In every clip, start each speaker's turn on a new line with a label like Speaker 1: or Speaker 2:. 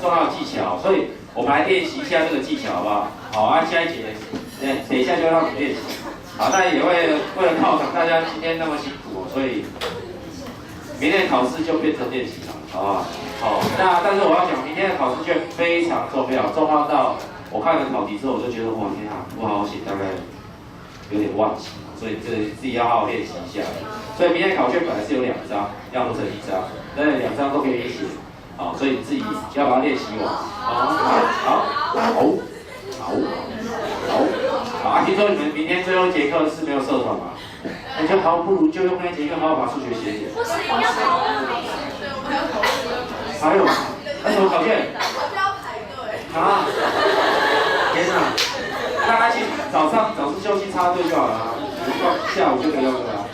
Speaker 1: 重要的技巧，所以我们来练习一下这个技巧，好不好？好啊，下一节，等一下就让你练习。好，那也为了犒赏大家今天那么辛苦哦，所以明天的考试就变成练习了，好不好？好，那但是我要讲，明天的考试卷非常重要，重要到我看了考题之后，我就觉得哇天啊，不好好写，大概有点忘记，所以这自己要好好练习一下。所以明天考卷本来是有2张，要合成1张，但是2张都可以写，好，所以你自己要把它练习完。好，听说你们明天最后一节课是没有社团吗？那就不如就用那节课好好把数学写一写。
Speaker 2: 不行，要考2名。对，我们还要考试。
Speaker 1: 还有，那什么考卷？
Speaker 2: 我就要排队。
Speaker 1: 啊！天哪！大家去早自修去插队就好了，下午就可以用了。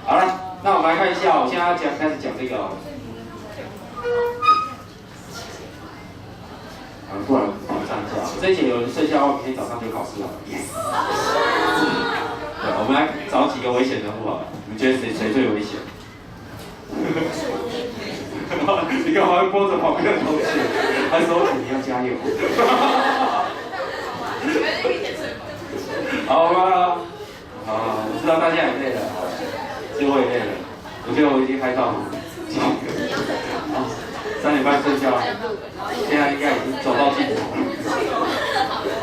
Speaker 1: 好了，那我们来看一下，我现在要开始讲这个哦。不然我们上一下，这一节有人剩下的话，明天早上就考试了。Yes。对，我们来找几个危险人物好了，你们觉得谁最危险？你干嘛拨着旁边的同学？他说你要加油。好吧，我知道大家也累了，其实我也累了，我觉得我已经嗨到3点半睡觉，现在应该已经走到尽头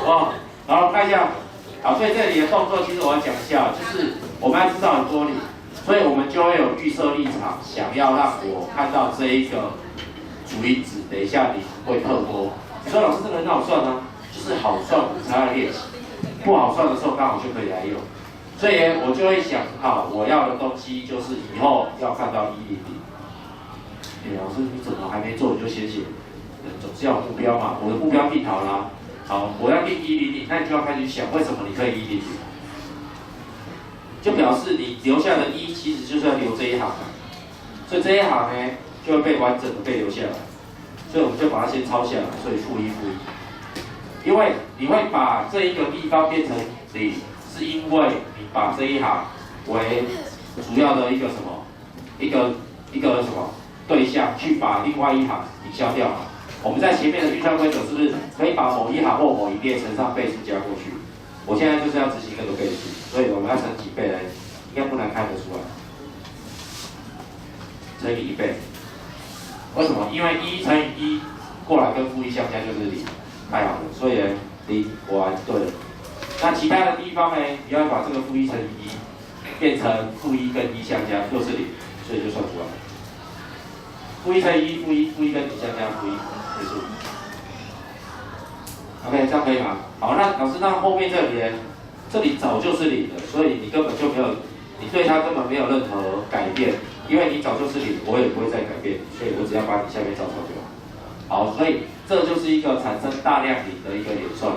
Speaker 1: 了。然后看一下，好，所以这里的动作其实我要讲一下，就是我们要知道很多理，所以我们就会有预设立场，想要让我看到这一个主因子，等一下你会特多。你说老师这个很好算啊，就是好算我才要练习。不好算的时候刚好就可以来用，所以我就会想好我要的东西就是以后要看到100。老师你怎么还没做你就先写？总是要有目标嘛，我的目标定好了，好，我要定100，那你就要开始想为什么你可以100，就表示你留下的1其实就是要留这一行，所以这一行呢就会被完整的被留下来，所以我们就把它先抄下来，所以负1。因为你会把这一个地方变成0，是因为你把这一行为主要的一个什么，一个什么对象，去把另外一行抵消掉嘛。我们在前面的运算规则是不是可以把某一行或某一列乘上倍数加过去？我现在就是要执行那个倍数，所以我们要乘几倍呢？应该不难看得出来，乘以1倍。为什么？因为1乘以1过来跟负1相加就是0。太好了，所以呢，0果然对了。那其他的地方呢，你要把这个负1乘以1变成负1跟1相加，又是0，所以就算出来。负1乘以1，负1跟0相加，负1结束。OK， 这样可以吗？好，那老师，那后面这里呢？这里早就是0了，所以你根本就没有，你对它根本没有任何改变，因为你早就是0，我也不会再改变，所以我只要把你下面照抄就好。好，所以这就是一个产生大量0的一个演算。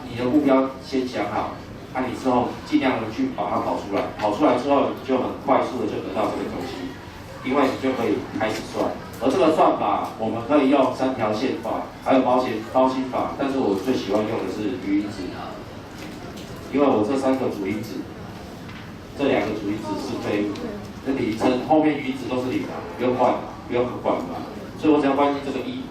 Speaker 1: 你的目标先想好，你之后尽量的去把它跑出来，跑出来之后你就很快速的就得到这个东西，因为你就可以开始算。而这个算法我们可以用3条线法，还有包心法，但是我最喜欢用的是余因子，因为我这3个主因子，这2个主因子是废物，这里乘后面余因子都是0不用换嘛，不用管嘛。所以我只要关心这个1，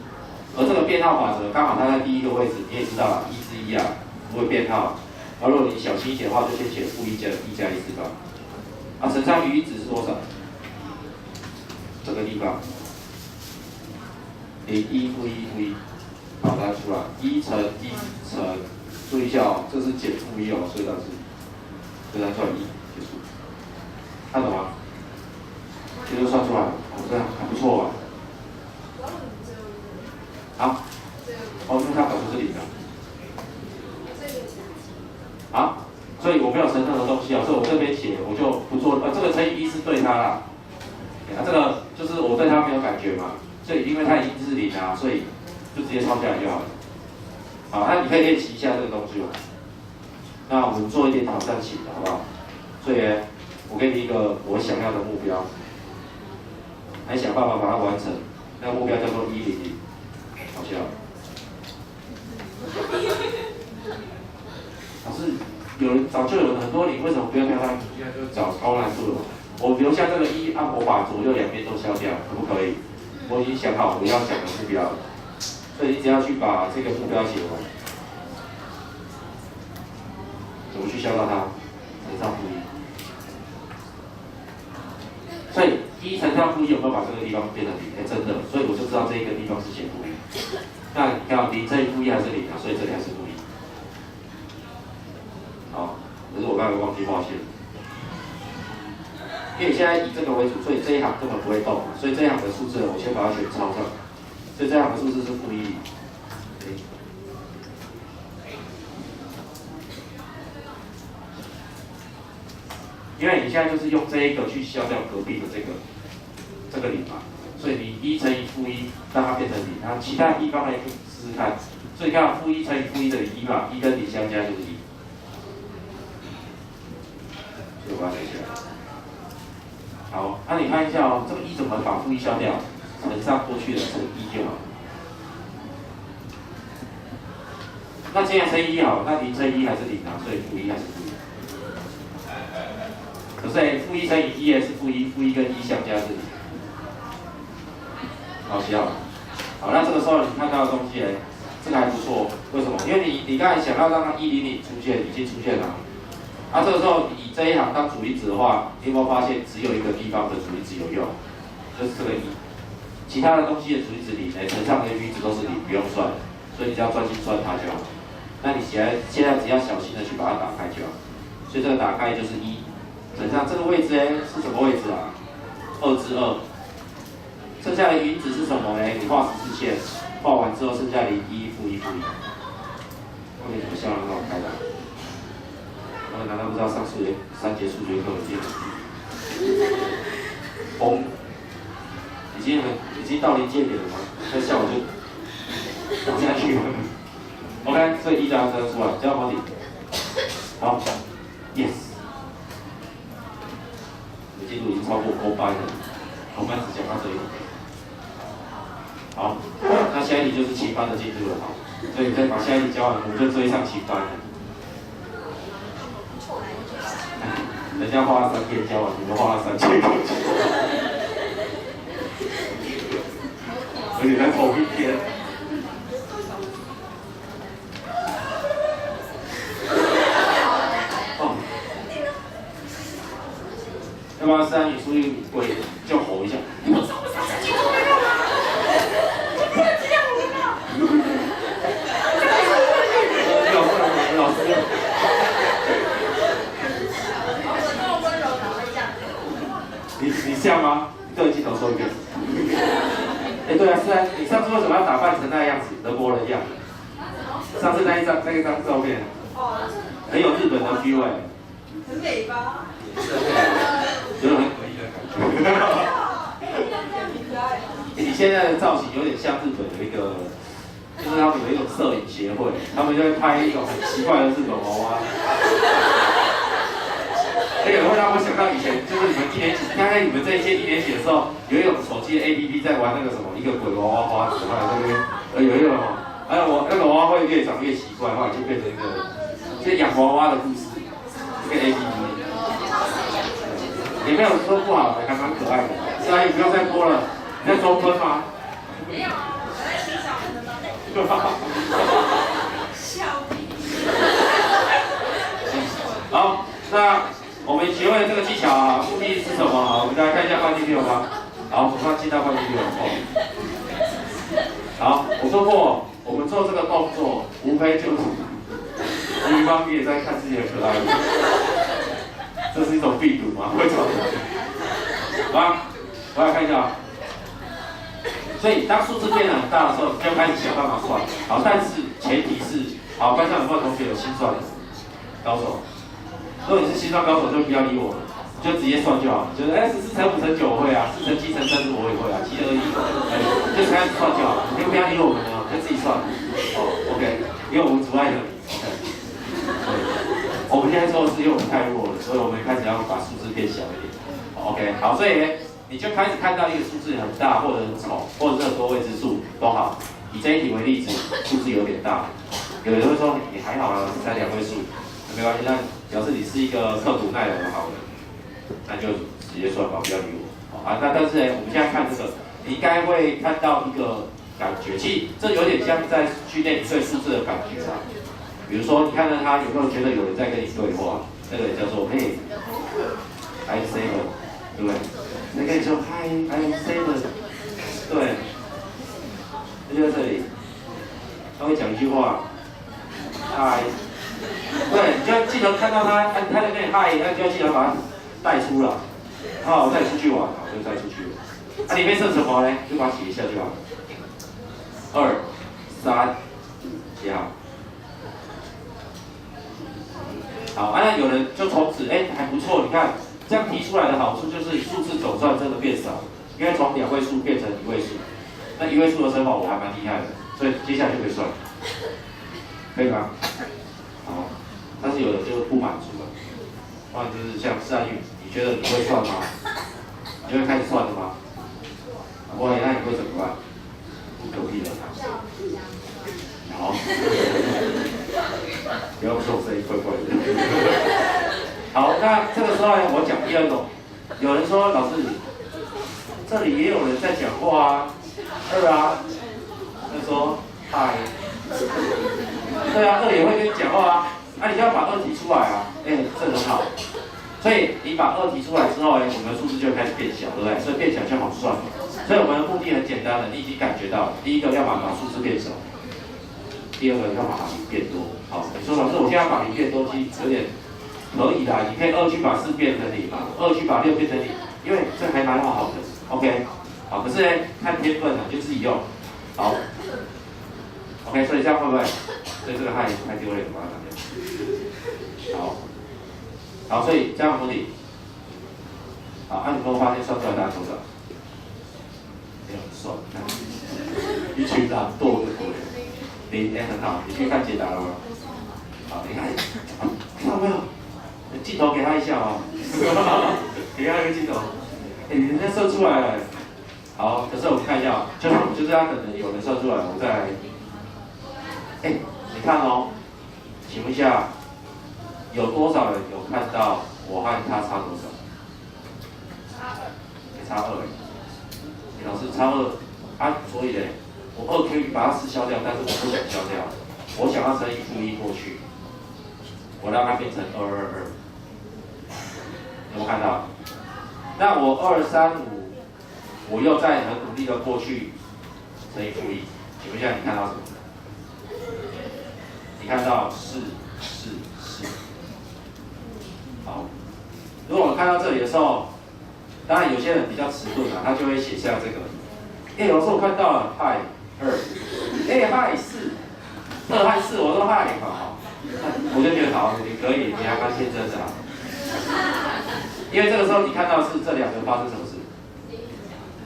Speaker 1: 而这个变号法则刚好它在第一个位置，你也知道了，1之1啊，不会变号。而如果你小心一点的话，就先写负1加1加1次方。乘上余因子是多少？这个地方，1负1，好，拿出来，1乘1乘，注意一下哦，这是减负1哦，所以它算1结束。看懂吗？这就算出来了，这样还不错吧？好，因为它导出是0的。好，所以我没有乘任何东西啊，所以我这边写我就不做，这个乘以1是对它啦。这个就是我对它没有感觉嘛，所以因为它已经是0啊，所以就直接抄下来就好了。好，那你可以练习一下这个东西。那我们做一点挑战型的，好不好？所以我给你一个我想要的目标，来想办法把它完成。那个目标叫做100。好笑。老师，早就有很多0，为什么不要跳上去？现在就找高难度了。我留下这个1，我把左右2边都消掉，可不可以？我已经想好我要讲的目标了。所以你只要去把这个目标写完，怎么去消到它，乘上负一。所以一乘上负一有没有把这个地方变成零？哎，真的，所以我就知道这一个地方是写负一。那你看零乘以负一还是零啊，所以这里还是负一。好，可是我刚才忘记画线。因为现在以这个为主，所以这一行根本不会动嘛，所以这一行的数字我先把它选抄上，所以这一行的数字是负一。因为你现在就是用这一个去消掉隔壁的这个零嘛，所以你一乘以负一让它变成零，然后其他一方来试试看，所以你看负一乘以负一等于一嘛，一跟零相加就是一，所以我把它写起来。好，那你看一下哦，这个一怎么把负一消掉？乘上过去的乘一就好。那既然乘一好，那零乘一还是零啊，所以负一还是负一。可是负一乘以一是负一，负一跟一相加是零。好，写好了。好，那这个时候你看到的东西这个还不错，为什么？因为你刚才想要让它100出现，已经出现了。那这个时候以这一行当主因子的话，你有没有发现只有一个地方的主因子有用，就是这个一，其他的东西的主因子零，乘上的因子都是零，不用算，所以你只要专心算它就好。那你现在只要小心的去把它打开就好。所以这个打开就是一，乘上这个位置是什么位置啊？2×2，剩下的因子是什么呢？你画14线，画完之后剩下0、1、负1、负1。后面怎么笑得很好开的？难道不知道上3节数学课已经崩，已经到临界点了吗？再笑我就倒下去了。OK， 所以一加2出来，加保底。好 ，Yes。你进度已经超过5班了，我们只讲到这里。好，那下一题就是7班的进度了，好，所以再把下一题教完，我们就追上7班了。人家花了3天教完，你们花了3天，而且在同一天。哦，要不要3你出去鬼就吼一下？你们上不上3节课干嘛？你不能这样子啊！老师。你像吗？你对着镜头说一遍。对啊，是啊，你上次为什么要打扮成那样子，人模人样？上次那一张照片，很有日本的 feel
Speaker 2: 很美吧？
Speaker 1: 有种很诡异的感觉。你现在的造型有点像日本的一个，就是他们有一种摄影协会，他们就会拍一种很奇怪的日本娃娃。这个会让我想到以前，就是你们1年级，刚刚你们这一届1年级的时候，有一种手机的 APP 在玩那个什么一个鬼娃娃花子，后来这边有一个哦，还有那个娃娃会越长越奇怪，后来就变成一个养娃娃的故事，这个 APP 也没有说不好，还蛮可爱的。是啊，你不要再播了，你在周分吗？
Speaker 2: 没有，我在欣赏你们的。笑屁。
Speaker 1: 好，那。我们学会了这个技巧啊，目的是什么啊？我们大家看一下惯例6吧。好，我们进到惯例6。好，我说过，我们做这个动作，无非就是一方面在看自己的可爱。这是一种病毒吗？会传染。好，我来看一下。所以当数字变得很大的时候，你就开始想办法算。好，但是前提是，好，班上有没有同学有心算的高手？如果你是心算高手，就不要理我了，就直接算就好。就是14乘5乘9我会啊，4乘7乘30我也会啊，7、2、1，就开始算就好了，你就不要理我们了，就自己算。OK， 因为我们阻碍了你。OK， 我们现在做的是因为我们太弱了，所以我们开始要把数字变小一点。OK， 好，所以你就开始看到一个数字很大，或者很丑，或者是多位之数都好。以这一题为例子，数字有点大，有人会说你还好啊，才2位数。没关系，那表示你是一个刻苦耐劳的好人，那就直接算吧，不要理我。啊，那但是我们现在看这个，你应该会看到一个感觉，其实这有点像在训练你对数字的感觉啊。比如说，你看到他有没有觉得有人在跟你对话？那个叫做 Hey，I'm Seven， 对不对？那跟你说 Hi，I'm Seven， 对，就在这里，他会讲一句话 ，Hi， 对，你就要记得看到他在跟你 Hi， 那就要记得把他带出来，好，带出去玩，好，就带出去了。啊，里面剩什么呢？就把它写一下就好。2、3，写好。好，那有人就从此还不错，你看这样提出来的好处就是数字总算真的变少，因为从2位数变成1位数。那1位数的生法我还蛮厉害的，所以接下来就可以算，可以吗？好，但是有人就不满足了，不然就是像善玉，你觉得你会算吗？你就会开始算了吗？我那你会怎么办？不狗屁的。好，不要说我声音怪怪的。好，那这个时候呢，我讲第二种。有人说老师，这里也有人在讲话啊，2啊，他说嗨，对啊，这里也会跟你讲话啊，那你就要把2提出来啊，这很好。所以你把2提出来之后呢，我们的数字就会开始变小，对不对？所以变小就好算了。所以我们的目的很简单的，你已经感觉到了，第一个要把数字变少，第二个要把0变多。好，你说老师，我现在把0变多，其实有点可以啦，你可以2去把4变成0嘛，2去把6变成0，因为这还蛮好的。OK， 好，可是呢，看天分啊，就自己用。好 ，OK， 所以这样会不会？所以这个太丢脸，把它拿掉。好，所以这样目的。好，你有没有发现算出来大家多少？没有算，一群懒惰的鬼。你很好，你去看解答了吗？好，你看，看到没有？镜头给他一下哦，给他一个镜头。人家算出来了。好，可是我们看一下，就是他可能有人算出来，我再来。你看哦，请问一下，有多少人有看到我和他差多少？差2。老师差2啊，所以呢，我2可以把它4消掉，但是我不想消掉，我想要乘以-1过去，我让它变成222，有没有看到？那我235，我又再很努力的过去乘以-1，请问一下你看到什么？你看到4。好，如果我看到这里的时候。当然，有些人比较迟钝啊，他就会写下这个。老师我看到了，Hi 2，Hi 4，2和4我说 Hi 好，我就觉得好，你可以，你还蛮天真的啊。因为这个时候你看到是这2个发生什么事？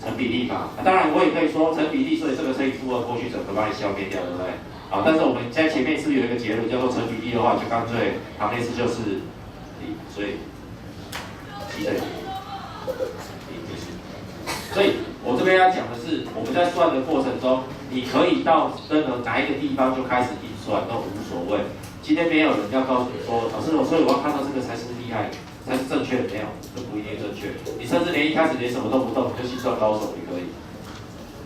Speaker 1: 成比例嘛。当然我也可以说成比例，所以这个乘以-2过去整个把你消灭掉，对不对？好，但是我们在前面是不是有一个结论叫做成比例的话，就干脆行列式就是0，所以7等于0。所以我这边要讲的是，我们在算的过程中，你可以到任何哪一个地方就开始运算都无所谓。今天没有人要告诉你说，老师，所以我要看到这个才是厉害，才是正确的，没有，这不一定正确。你甚至连一开始连什么都不动，你就心算高手也可以。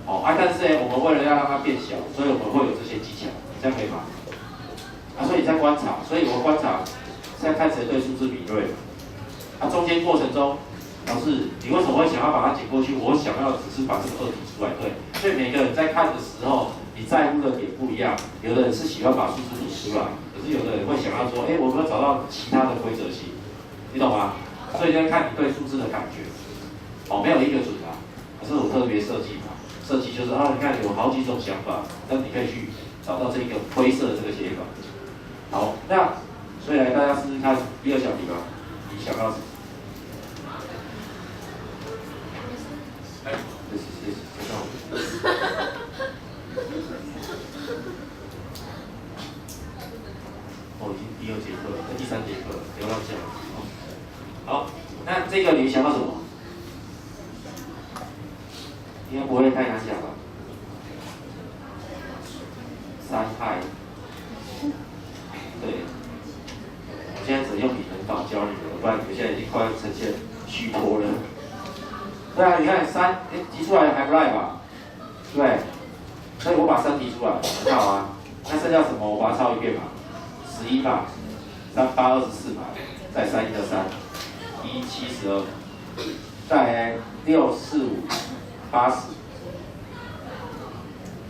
Speaker 1: 但是呢，我们为了要让它变小，所以我们会有这些技巧，这样可以吗？所以你在观察，所以我观察，现在看谁对数字敏锐。中间过程中。老师，你为什么会想要把它剪过去？我想要只是把这个2提出来，对。所以每个人在看的时候，你在乎的点不一样。有的人是喜欢把数字理出来，可是有的人会想要说，我有没有找到其他的规则性？你懂吗？所以就看你对数字的感觉。没有一个准啊，可是我特别设计嘛，设计就是你看有好几种想法，但你可以去找到这个灰色的这个写法。好，那所以来大家试试看第2小题吧，你想到什么？已经第2节课了，第3节课了，不要乱讲。好，那这个你想到什么？应该不会太难讲吧？3i，对，我现在只用拟人法教你们，不然你们现在已经快要呈现虚脱了。对啊，你看3，提出来还不赖吧？对，所以我把3提出来，很好啊。那剩下什么？我把它抄一遍嘛，11嘛，3、8、24嘛，再3、1的3，1、7、12，再来6、4、5、80，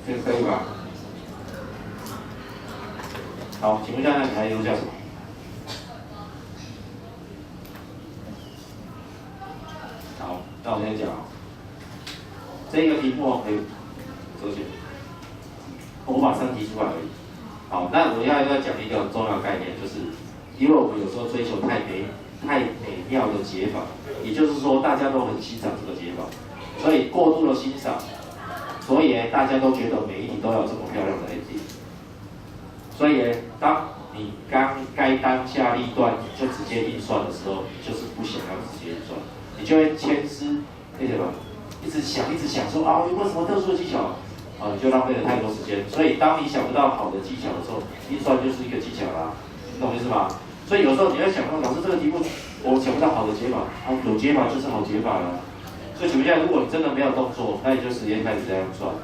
Speaker 1: 这个可以吧？好，请问一下，那你还留下什么？好，那我先讲哦，这个题目可以周选，我把3提出来而已。好，那我现在要讲一个很重要的概念，就是因为我们有时候追求太美妙的解法，也就是说大家都很欣赏这个解法，所以过度的欣赏，所以大家都觉得每一题都要有这么漂亮的 ending。所以当你该当下立断就直接运算的时候，你就是不想要直接运算，你就会牵丝，对吧？一直想说啊，有没有什么特殊的技巧？啊，你就浪费了太多时间。所以当你想不到好的技巧的时候，运算就是一个技巧啦，你懂我意思吗？所以有时候你要想说，老师这个题目我想不到好的解法，啊，有解法就是好解法啦。所以请问一下，如果你真的没有动作，那你就直接开始这样算。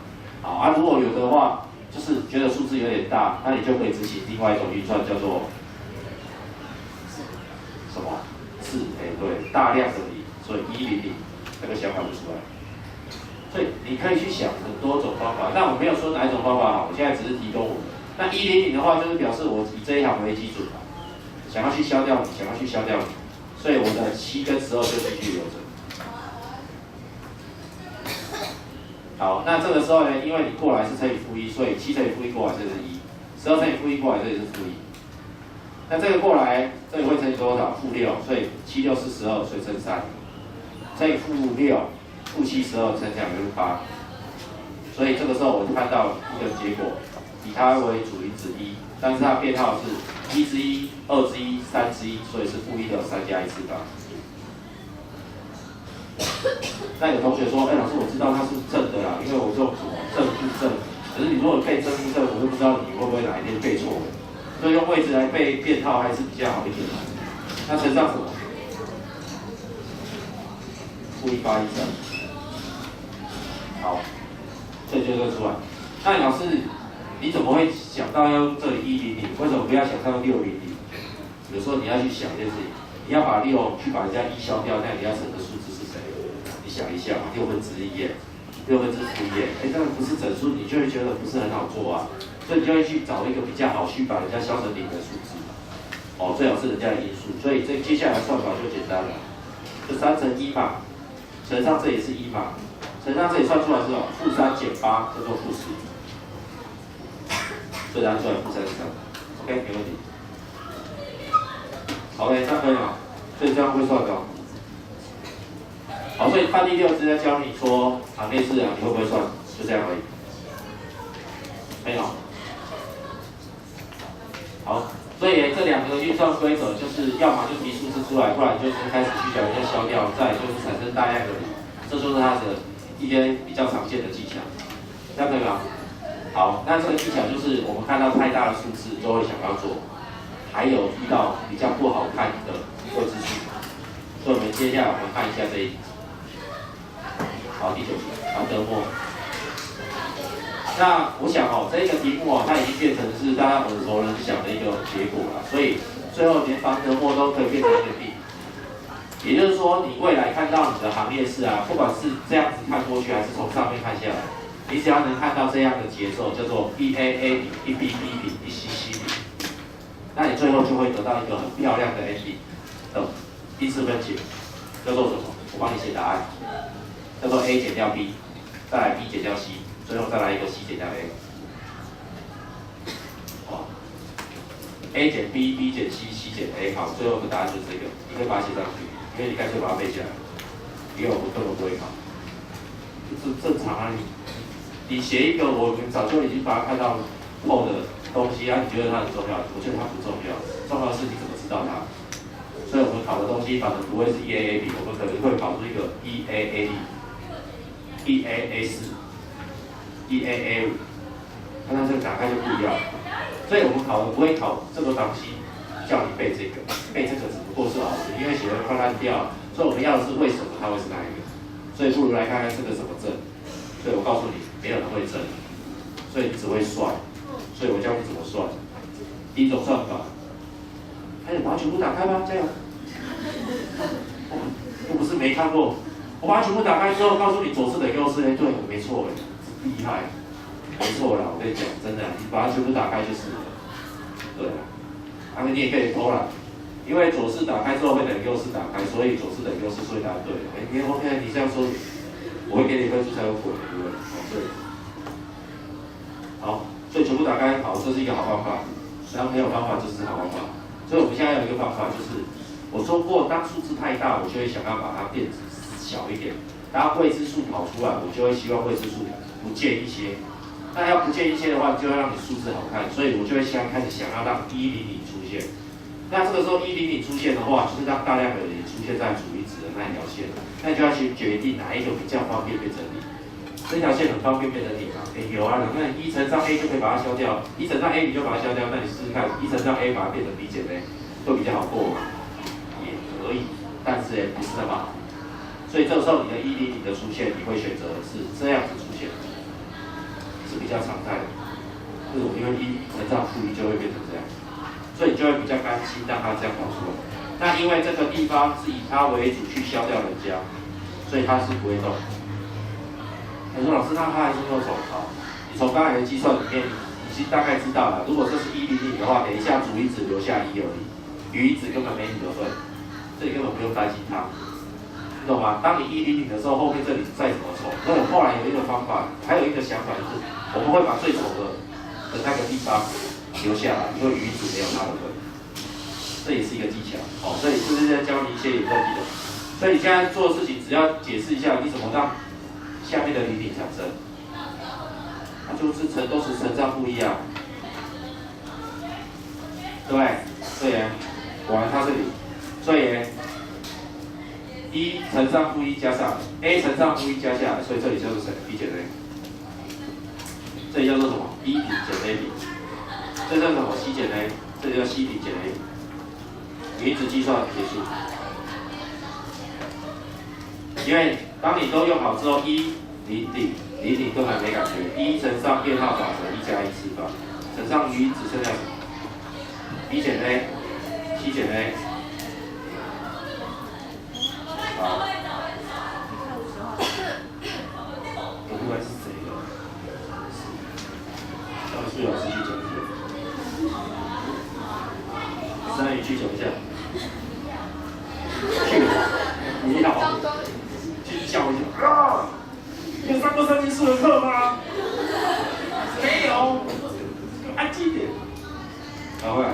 Speaker 1: 好啊，如果有的话，就是觉得数字有点大，那你就可以执行另外一种运算，叫做什么？对，大量的0，所以100，那个想法就出来了。所以你可以去想很多种方法，但我没有说哪一种方法好，我现在只是提供我。那100的话，就是表示我以这一行为基准嘛，想要去消掉你，所以我的7跟12就继续留着。好，那这个时候呢，因为你过来是乘以-1，所以7乘以-1过来这是1，12乘以-1过来这里是-1。那这个过来，这里会乘以多少？-6，所以7、6是12，所以乘3，乘以-6，-7、12乘2就是8。所以这个时候我就看到一个结果，以它为主因子1，但是它编号是1/1、2/1、3/1，所以是-1的3加1次方。那有同学说，老师我知道它是正的啦，因为我用什么正负正，可是你如果背正负正，我就不知道你会不会哪一天背错了。所以用位置来背变号还是比较好一点。那乘上什么？-183。好，这就出来。那老师，你怎么会想到要用这里100？为什么不要想到600？有时候你要去想一件事情，你要把6去把人家1消掉，那你要乘的数字是谁？你想一下嘛，1/6，这个不是整数，你就会觉得不是很好做啊。所以你就会去找一个比较好去把人家消成0的数字，最好是人家的因数。所以这接下来算法就简单了，就3乘1嘛，乘上这也是1嘛，乘上这里算出来是-3减8叫做-10，所以答案出来-33。OK， 没问题。OK， 这样可以吗？所以这样会算的。好，所以范例6是在教你说行列式啊，你会不会算？就这样而已。没有。好，所以这2个运算规则就是要么就提数字出来，不然就是开始去把人家消掉，再就是产生大量的0，这就是它的一些比较常见的技巧，这样可以吗？好，那这个技巧就是我们看到太大的数字都会想要做，还有遇到比较不好看的未知数，所以我们接下来我们看一下这一题。好，第9题，庞德默。那我想这一个题目它已经变成是大家耳熟能详的一个结果了，所以最后连庞德默都可以变成一个定理。也就是说，你未来看到你的行列式啊，不管是这样子看过去，还是从上面看下来，你只要能看到这样的节奏，叫做1 A A 比1 B B 比1 C C 比，那你最后就会得到一个很漂亮的 ending 的因式分解，叫做什么？我帮你写答案，叫做 A 减掉 B， 再来 B 减掉 C。最后再来一个 C 减掉 A， A 减 B，B 减 C，C 减 A， 好，最后的答案就是这个，你可以把它写上去，因为你干脆把它背下来，因为我们根本不会考，就是正常啊，你写一个我们早就已经把它看到后的东西啊，你觉得它很重要，我觉得它不重要，重要的是你怎么知道它，所以我们考的东西反正不会是1AA B， 我们可能会考出一个1AA1AA4。1AA5，看到这个打开就不一样，所以我们考的不会考这个东西，叫你背这个，背这个只不过是好的，因为写的快烂掉，所以我们要的是为什么它会是哪一个，所以不如来看看这个什么证，所以我告诉你，没有人会证，所以你只会算，所以我教你怎么算。第一种算法，把它全部打开吧，加油！我不是没看过，我把它全部打开之后，告诉你左式的优势，对，没错，厉害，没错啦，我跟你讲，真的，你把它全部打开就是了，对啊，你也可以偷啦，因为左式打开之后会等右式打开，所以左式等右式，所以答对了。你 OK， 你这样说，我会给你分数才有鬼，对不对？好，所以全部打开，好，这是一个好方法。然后没有方法，这是好方法。所以我们现在有一个方法，就是我说过，当数字太大，我就会想要把它变小一点。当未知数跑出来，我就会希望未知数不见一些。那要不见一些的话，就会让你数字好看，所以我就会现在开始想要让100出现。那这个时候100出现的话，就是让大量的零出现在主一值的那一条线，那就要去决定哪一个比较方便变成零。这条线很方便变成零嘛？有啊，那1乘上 A 就可以把它消掉，1乘上 A 你就把它消掉，那你试试看，1乘上 A 把它变成 B 减 A， 会比较好过吗？也可以，但是不是那么好。所以这个时候你的100的出现，你会选择是这样子出现，是比较常态的。为什么？因为1乘上负1就会变成这样，所以你就会比较甘心让它这样跑出来。那因为这个地方是以它为主去消掉人家，所以它是不会动。你说老师，那它还是会走好？你从刚才的计算里面，已经大概知道了。如果这是100的话，等一下主一值留下1而已，余一值根本没你的份，这里根本不用担心它，你懂吗？当你100的时候，后面这里再怎么丑，所以我后来有一个方法，还有一个想法就是，我们会把最丑的那个地方留下来，因为余一值没有它的份，这也是一个技巧。这里是不是在教你一些有问题的？所以你现在做的事情，只要解释一下你怎么让下面的离顶产生，就是都是乘上负1啊，对不对？对耶，果然它这里，所以1乘上负1加上 A 乘上负1加下来，所以这里叫做谁 ？B 减 A， 这里叫做什么 ？B 比减 A 比，这叫什么 ？C 减 A， 这里叫 C 比减 A， 余值计算结束。因为当你都用好之后，100根本没感觉，1乘上变号法则1加1次方，乘上余只剩下什么 ？B 减 A，C 减 A。好，我不管是谁的，让数学老师去讲一下。3语去讲一下。你好。去叫一下。你有上过3年数的课吗？没有，安静点。好，回来。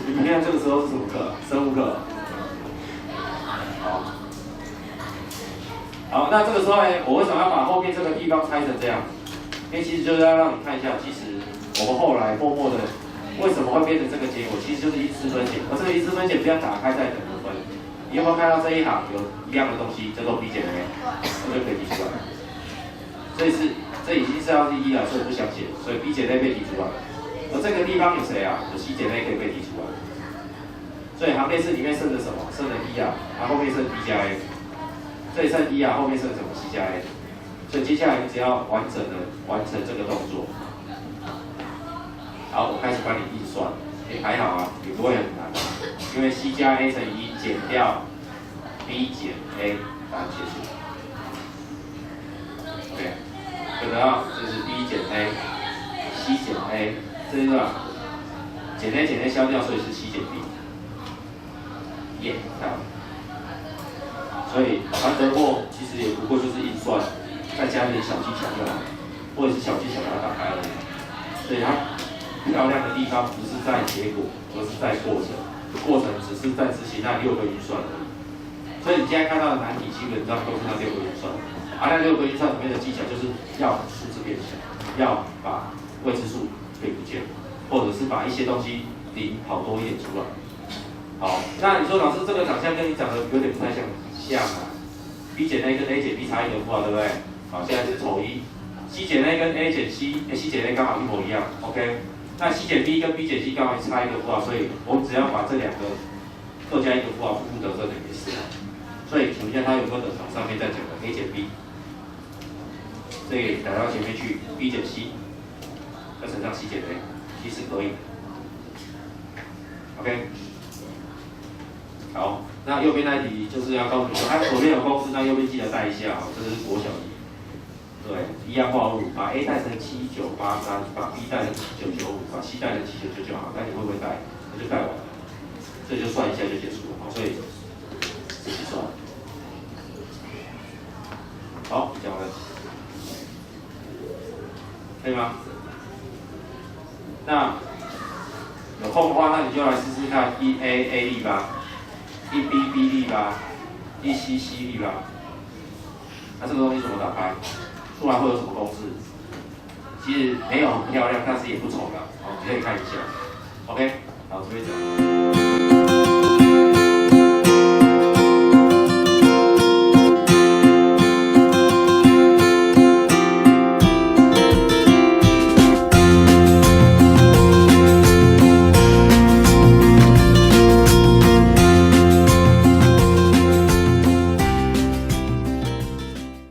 Speaker 1: 你们看这个时候是什么课？生物课。好，那这个时候呢，我为什么要把后面这个地方拆成这样？因为其实就是要让你看一下，其实我们后来默默的为什么会变成这个结果，其实就是因式分解。而这个因式分解不要打开再等分。你有没有看到这一行有一样的东西叫做 B 减 A， 我就可以提出来。这已经是要是1了，所以我不想写，所以 B 减 A 被提出来了。而这个地方有谁啊？有 C 减 A 可以被提出来。所以行列式里面剩着什么？剩着1啊，然后后面剩 B 加 A， 这里剩1啊，后面剩什么 C 加 A。所以接下来你只要完整的完成这个动作。好，我开始帮你计算，还好啊，也不会很难，因为 C 加 A 乘以1减掉 B 减 A， 答案结束。OK， 有没有？这是 B 减 A，C 减 A， 这是吧？减 A 减 A 消掉，所以是 C 减 B。耶，看到。所以韩德墨其实也不过就是运算，再加点小技巧就好，或者是小技巧把它打开而已。所以它漂亮的地方不是在结果，而是在过程。过程只是在执行那6个运算而已。所以你现在看到的难题基本上都是那6个运算。那6个运算里面的技巧就是要数字变小，要把未知数变不见，或者是把一些东西0跑多一点出来。好，那你说老师这个长相跟你讲的有点不太像啊 ，B 减 A 跟 A 减 B 差1个符号，对不对？好，现在是丑一 ，C 减 A 跟 A 减 C，C 减 A 刚好一模一样 ，OK。那 C 减 B 跟 B 减 C 刚好差1个符号，所以我们只要把这2个各加1个符号，负负得正等于4。所以请问一下，它有没有等同上面在讲的 A 减 B？这个摆到前面去 ，B 减 C， 要乘上 C 减 A， 其实可以。OK， 好，那右边那一题就是要告诉你说，左边有公式，那右边记得带一下哦，这是国小题。对，一样化入，把 A 带成7983，把 B 带成7995，把 C 带成7999好，那你会不会带？那就带完了，这就算一下就结束了。好，所以自己算。好，讲完了，可以吗？那有空的话，那你就来试试看1 A 力吧，1 B 力吧，1 C 力吧。那这个东西怎么打开？出来会有什么公式？其实没有很漂亮，但是也不丑啦，好，你可以看一下。OK， 好，这边讲。